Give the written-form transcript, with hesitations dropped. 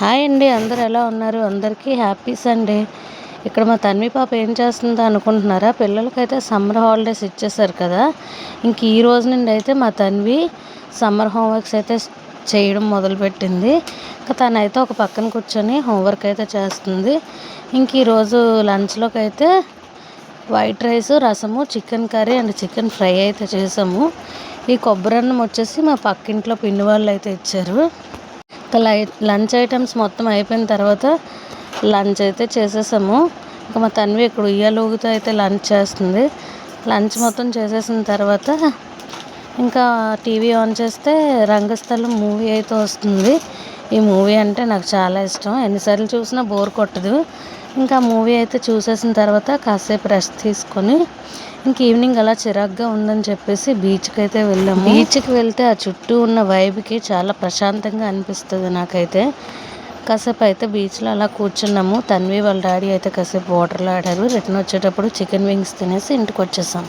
Hi అండి, అందరూ ఎలా ఉన్నారు? అందరికీ హ్యాపీ సండే. ఇక్కడ మా తన్వి పాప ఏం చేస్తుందో అనుకుంటున్నారా? పిల్లలకైతే సమ్మర్ హాలిడేస్ ఇచ్చేసారు కదా. ఇంక ఈ రోజు నుండి అయితే మా తన్వి సమ్మర్ హోంవర్క్స్ అయితే చేయడం మొదలుపెట్టింది. ఇంకా తనైతే ఒక పక్కన కూర్చొని హోంవర్క్ అయితే చేస్తుంది. ఇంక ఈరోజు లంచ్లోకి అయితే వైట్ రైస్, రసము, chicken curry and chicken fry అయితే చేసాము. ఈ కొబ్బరన్నం వచ్చేసి మా పక్కింట్లో పిన్ని వాళ్ళు అయితే ఇచ్చారు. లంచ్ ఐటమ్స్ మొత్తం అయిపోయిన తర్వాత లంచ్ అయితే చేసేసాము. ఇంకా మా తన్వి ఇక్కడ ఉయ్యాలూగుతూ అయితే లంచ్ చేస్తుంది. లంచ్ మొత్తం చేసేసిన తర్వాత ఇంకా టీవీ ఆన్ చేస్తే రంగస్థలం మూవీ అయితే వస్తుంది. ఈ మూవీ అంటే నాకు చాలా ఇష్టం, ఎన్నిసార్లు చూసినా బోర్ కొట్టదు. ఇంకా మూవీ అయితే చూసేసిన తర్వాత కాసేపు రెస్ట్ తీసుకొని ఇంక ఈవినింగ్ అలా చిరాగ్గా ఉందని చెప్పేసి బీచ్కి అయితే వెళ్ళాము. బీచ్కి వెళ్తే ఆ చుట్టూ ఉన్న వైబ్కి చాలా ప్రశాంతంగా అనిపిస్తుంది నాకైతే. కాసేపు అయితే బీచ్లో అలా కూర్చున్నాము. తన్వి వాళ్ళ డాడీ అయితే కాసేపు వాటర్లో ఆడారు. రిటర్న్ వచ్చేటప్పుడు చికెన్ వింగ్స్ తినేసి ఇంటికి వచ్చేసాం.